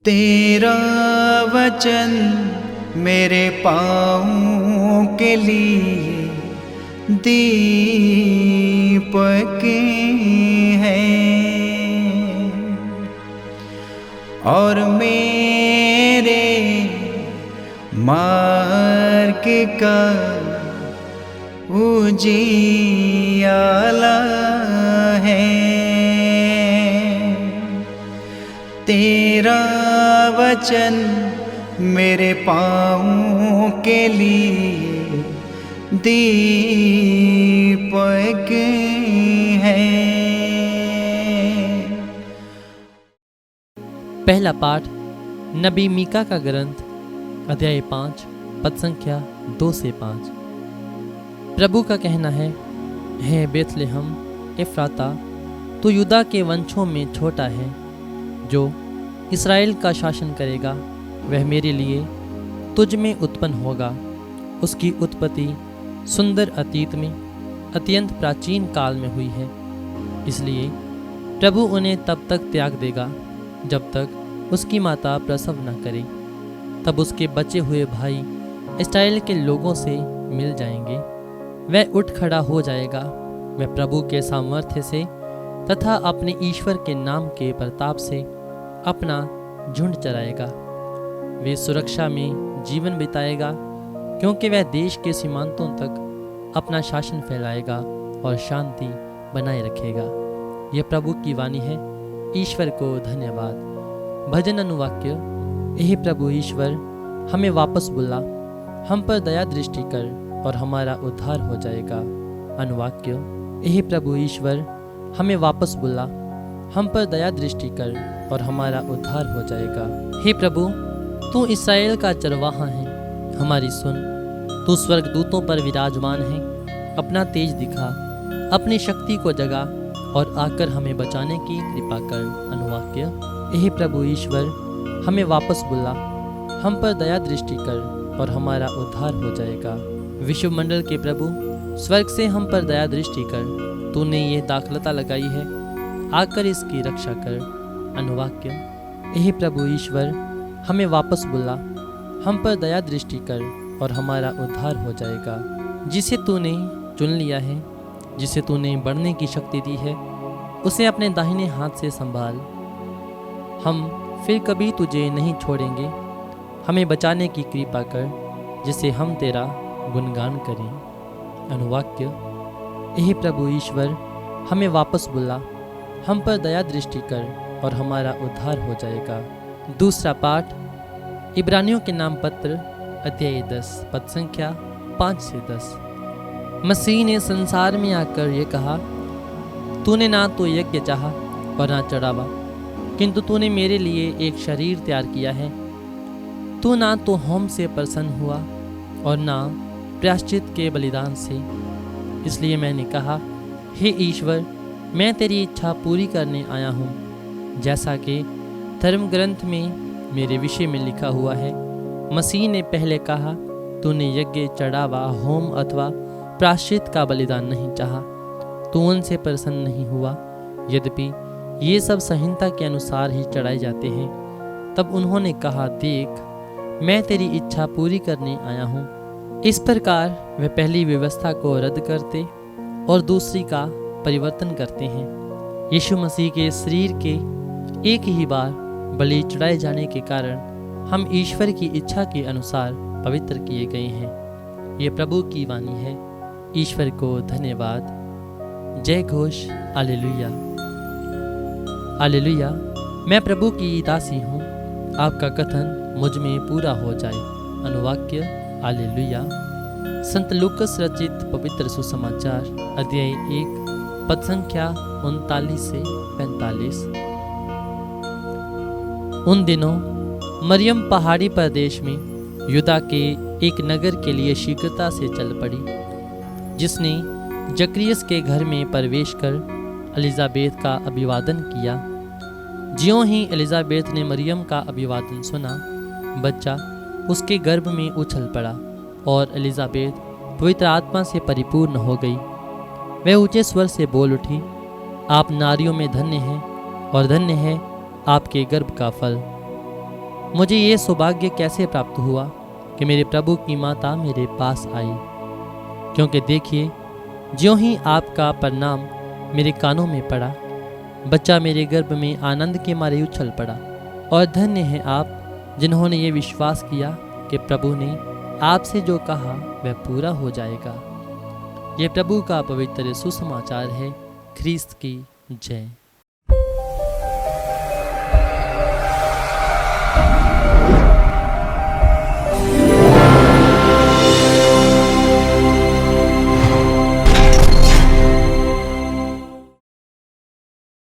तेरा वचन मेरे पाँवों के लिए दीपक है और मेरे मार्ग का उजियाला है। तेरा वचन मेरे पाँवों के लिए दीपक है। पहला पाठ नबी मीका का ग्रंथ अध्याय 5 पद संख्या 2 से 5। प्रभु का कहना है, हे बेथलेहम एफ्राता, तू यूदा के वंशों में छोटा है। जो इस्राएल का शासन करेगा वह मेरे लिए तुझ में उत्पन्न होगा। उसकी उत्पत्ति सुंदर अतीत में अत्यंत प्राचीन काल में हुई है। इसलिए प्रभु उन्हें तब तक त्याग देगा जब तक उसकी माता प्रसव न करे। तब उसके बचे हुए भाई इस्राएल के लोगों से मिल जाएंगे। वह उठ खड़ा हो जाएगा। वह प्रभु के सामर्थ्य से तथा अपने ईश्वर के नाम के प्रताप से अपना झुंड चराएगा। वे सुरक्षा में जीवन बिताएगा, क्योंकि वह देश के सीमांतों तक अपना शासन फैलाएगा और शांति बनाए रखेगा। यह प्रभु की वाणी है। ईश्वर को धन्यवाद। भजन अनुवाक्य। यही प्रभु ईश्वर, हमें वापस बुला, हम पर दया दृष्टि कर और हमारा उद्धार हो जाएगा। अनुवाक्य। यही प्रभु ईश्वर, हमें वापस बुला, हम पर दया दृष्टि कर और हमारा उद्धार हो जाएगा। हे प्रभु, तू इस्राएल का चरवाहा है, हमारी सुन। तू स्वर्गदूतों पर विराजमान है। अपना तेज दिखा, अपनी शक्ति को जगा और आकर हमें बचाने की कृपा कर। अनुवाक्य। यही प्रभु ईश्वर, हमें वापस बुला, हम पर दया दृष्टि कर और हमारा उद्धार हो जाएगा। विश्व मंडल के प्रभु, स्वर्ग से हम पर दया दृष्टि कर। तूने ये दाखलता लगाई है, आकर इसकी रक्षा कर। अनुवाक्य। यही प्रभु ईश्वर, हमें वापस बुला, हम पर दया दृष्टि कर और हमारा उद्धार हो जाएगा। जिसे तूने चुन लिया है, जिसे तूने बढ़ने की शक्ति दी है, उसे अपने दाहिने हाथ से संभाल। हम फिर कभी तुझे नहीं छोड़ेंगे। हमें बचाने की कृपा कर, जिससे हम तेरा गुणगान करें। अनुवाक्य। यही प्रभु ईश्वर, हमें वापस बुला, हम पर दया दृष्टि कर और हमारा उद्धार हो जाएगा। दूसरा पाठ इब्रानियों के नाम पत्र अध्याय 10 पद संख्या 5 से 10। मसीह ने संसार में आकर ये कहा, तूने ना तो यज्ञ चाहा और ना चढ़ावा, किंतु तूने मेरे लिए एक शरीर तैयार किया है। तू ना तो होम से प्रसन्न हुआ और ना प्रायश्चित के बलिदान से। इसलिए मैंने कहा, हे ईश्वर, मैं तेरी इच्छा पूरी करने आया हूँ। जैसा कि धर्म ग्रंथ में मेरे विषय में लिखा हुआ है। मसीह ने पहले कहा, तूने यज्ञ, चढ़ावा, होम अथवा प्रायश्चित का बलिदान नहीं चाहा। तू उनसे प्रसन्न नहीं हुआ, यद्यपि ये सब संहिता के अनुसार ही चढ़ाए जाते हैं। तब उन्होंने कहा, देख, मैं तेरी इच्छा पूरी करने आया हूँ। इस प्रकार वे पहली व्यवस्था को रद्द करते और दूसरी का परिवर्तन करते हैं। यीशु मसीह के शरीर के एक ही बार बलि चढ़ाए जाने के कारण हम ईश्वर की इच्छा के अनुसार पवित्र किए गए हैं। ये प्रभु की वाणी है। ईश्वर को धन्यवाद। जय घोष। हालेलुया। हालेलुया। मैं प्रभु की दासी हूँ, आपका कथन मुझ में पूरा हो जाए। अनुवाक्य। हालेलुया। संत लूकस रचित पवित्र सुसमाचार अध्याय 1 पद संख्या 39 से 45। उन दिनों मरियम पहाड़ी प्रदेश में यूदा के एक नगर के लिए शीघ्रता से चल पड़ी, जिसने जकरियस के घर में प्रवेश कर एलिजाबेथ का अभिवादन किया। ज्यों ही एलिजाबेथ ने मरियम का अभिवादन सुना, बच्चा उसके गर्भ में उछल पड़ा और एलिजाबेथ पवित्र आत्मा से परिपूर्ण हो गई। वह ऊंचे स्वर से बोल उठी, आप नारियों में धन्य हैं और धन्य है आपके गर्भ का फल। मुझे ये सौभाग्य कैसे प्राप्त हुआ कि मेरे प्रभु की माता मेरे पास आई। क्योंकि देखिए, ज्यों ही आपका प्रणाम मेरे कानों में पड़ा, बच्चा मेरे गर्भ में आनंद के मारे उछल पड़ा। और धन्य हैं आप जिन्होंने ये विश्वास किया कि प्रभु ने आपसे जो कहा वह पूरा हो जाएगा। ये प्रभु का पवित्र सुसमाचार है। ख्रीस्त की जय।